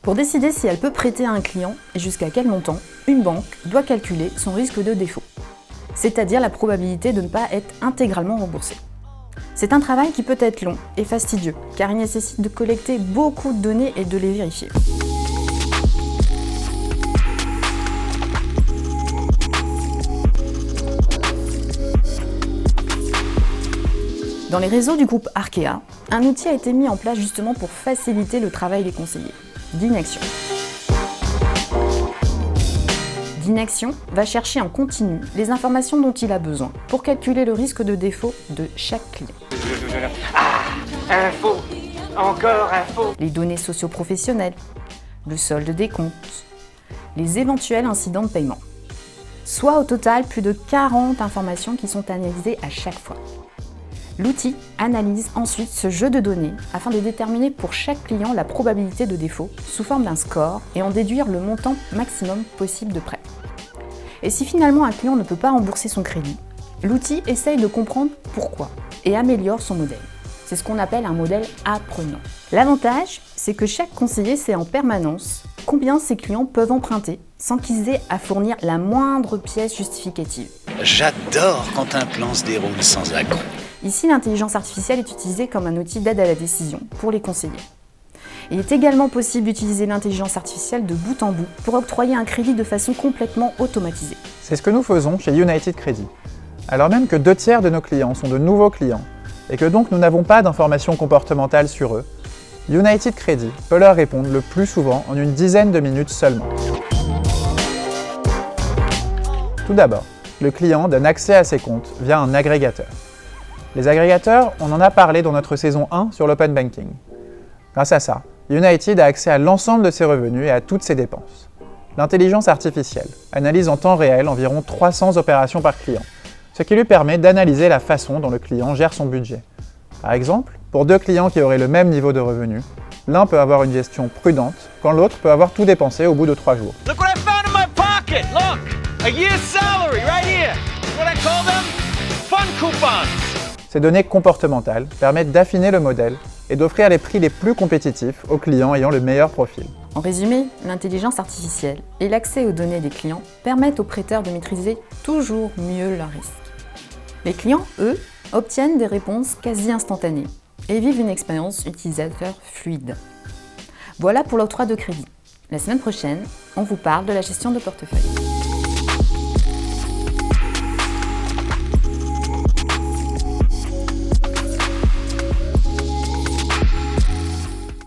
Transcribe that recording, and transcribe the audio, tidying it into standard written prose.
Pour décider si elle peut prêter à un client et jusqu'à quel montant, une banque doit calculer son risque de défaut, c'est-à-dire la probabilité de ne pas être intégralement remboursé. C'est un travail qui peut être long et fastidieux, car il nécessite de collecter beaucoup de données et de les vérifier. Dans les réseaux du groupe Arkea, un outil a été mis en place justement pour faciliter le travail des conseillers, Dynaction. Dynaction va chercher en continu les informations dont il a besoin pour calculer le risque de défaut de chaque client. Info, encore info. Les données socio-professionnelles, le solde des comptes, les éventuels incidents de paiement. Soit au total plus de 40 informations qui sont analysées à chaque fois. L'outil analyse ensuite ce jeu de données afin de déterminer pour chaque client la probabilité de défaut sous forme d'un score et en déduire le montant maximum possible de prêt. Et si finalement un client ne peut pas rembourser son crédit, l'outil essaye de comprendre pourquoi et améliore son modèle. C'est ce qu'on appelle un modèle apprenant. L'avantage, c'est que chaque conseiller sait en permanence combien ses clients peuvent emprunter sans qu'ils aient à fournir la moindre pièce justificative. J'adore quand un plan se déroule sans acompte. Ici, l'intelligence artificielle est utilisée comme un outil d'aide à la décision pour les conseillers. Il est également possible d'utiliser l'intelligence artificielle de bout en bout pour octroyer un crédit de façon complètement automatisée. C'est ce que nous faisons chez United Credit. Alors même que 2/3 de nos clients sont de nouveaux clients et que donc nous n'avons pas d'informations comportementales sur eux, United Credit peut leur répondre le plus souvent en une dizaine de minutes seulement. Tout d'abord, le client donne accès à ses comptes via un agrégateur. Les agrégateurs, on en a parlé dans notre saison 1 sur l'open banking. Grâce à ça, United a accès à l'ensemble de ses revenus et à toutes ses dépenses. L'intelligence artificielle analyse en temps réel environ 300 opérations par client, ce qui lui permet d'analyser la façon dont le client gère son budget. Par exemple, pour 2 clients qui auraient le même niveau de revenus, l'un peut avoir une gestion prudente, quand l'autre peut avoir tout dépensé au bout de 3 jours. Look what I found in my pocket. Look, a year's salary right here. What I call them? Fun coupons. Ces données comportementales permettent d'affiner le modèle et d'offrir les prix les plus compétitifs aux clients ayant le meilleur profil. En résumé, l'intelligence artificielle et l'accès aux données des clients permettent aux prêteurs de maîtriser toujours mieux leurs risques. Les clients, eux, obtiennent des réponses quasi instantanées et vivent une expérience utilisateur fluide. Voilà pour l'octroi de crédit. La semaine prochaine, on vous parle de la gestion de portefeuille.